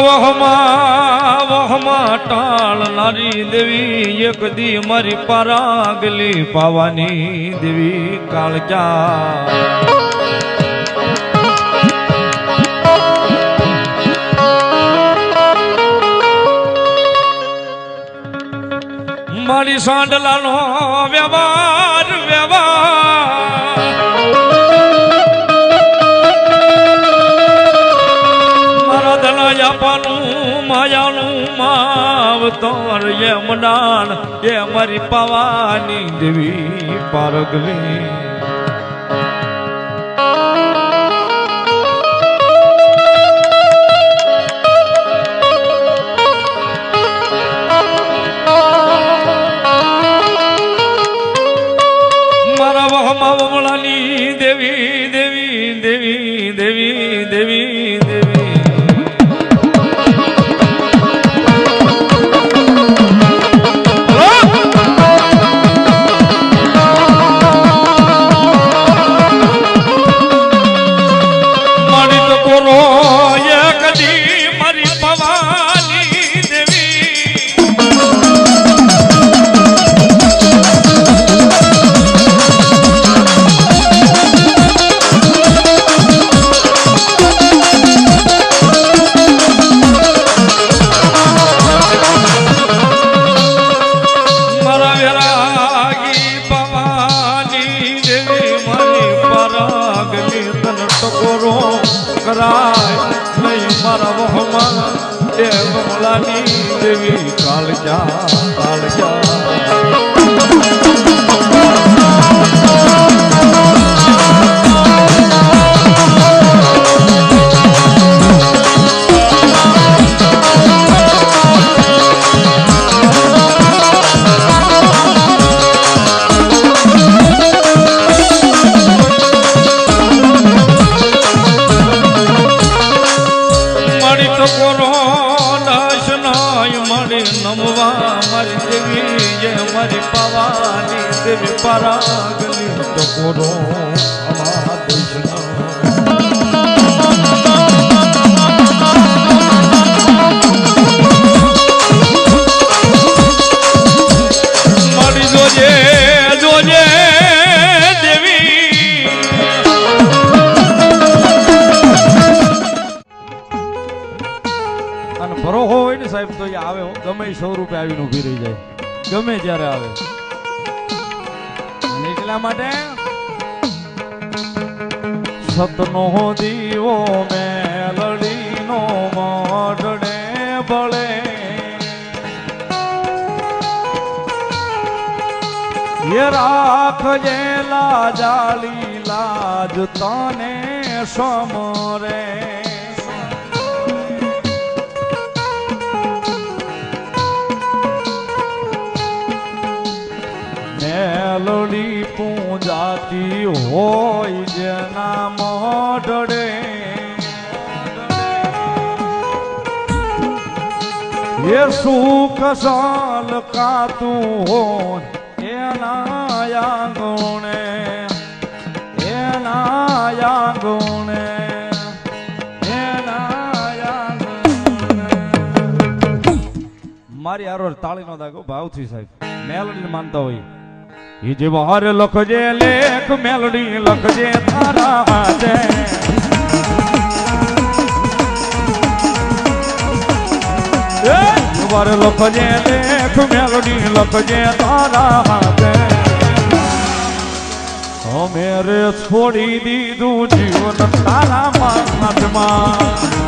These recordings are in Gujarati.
વહમાં ટાળનારી દેવી એક દી મારી પરાગલી પાવાની દેવી કાળજા મારી સાંડલાનો વ્યવહાર મારા ધનાયાપાનું માયાનું માવતર એ મડાણ એ મારી પાવાની દેવી પારગલી માવળાની દેવી દેવી દેવી દેવી દેવી દેવી મારી તો કોરો એક દી મારી પવાની દેવી મારા વહમાં એ વમલાની દેવી કાળજા કાળજા નમવા મારી દેવી જે મારી પાવાની દેવી પરાગલી તો કોરો અમારા દેશના મારી જોજે જોજે દેવી અને ભરો હોય ને સાહેબ તો આવે ગમે 100 રૂપિયા આવીને ઉભી રહી જાય ગમે જ્યારે આવે એટલા માટે સતનો દીવો મેલડીનો મોઢડે બળે એ રાખજે લાજાલી લાજ તને સમરે મેલડી પૂંજાતી હોય જેના મોઢડે એ સુખ સલકાતું હોય એના આંગણે મારી આરો તાળી નો દાગો ભાવથી સાહેબ મેલડી માનતા હોય ઈ જે બહાર લખજે લેખ મેલડી લખજે તારા હાથે બહાર લખજે લેખ મેલડી લખજે તારા હાથે મેરે છોડી દીધું જીવન તારા હાથમાં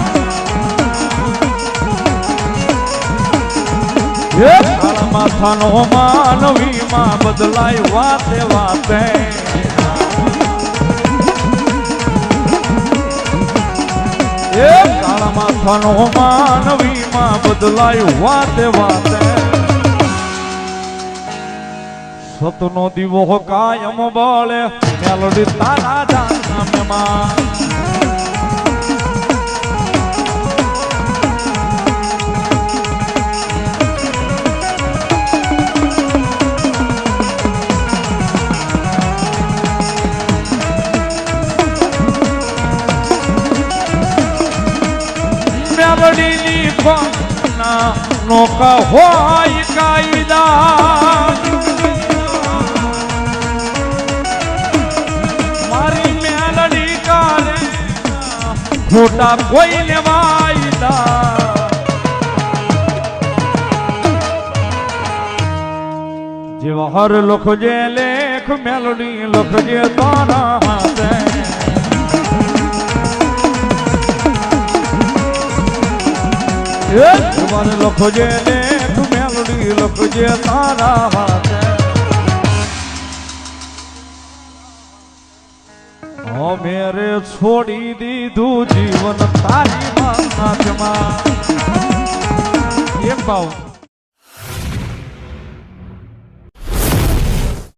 માથાનો માનવીમાં બદલાય વાતે વાતે કાળા માથાનો માનવીમાં બદલાય વાતે વાતે સતનો દીવો કાયમ બળે મેલડી તારા જાનમાં મેલડીની જીવનના નોકા હોય કાયદા મારી મેલડી કાલે ખોટા કોઈને વાયદા જેવા હર લખજે લેખ મેલડી લખજે તારા હાથે મને લખજે લેખ મેલડી લખજે તારા હાથે મેરે છોડી દીધું જીવન તારી નાથમાં એક ભાવ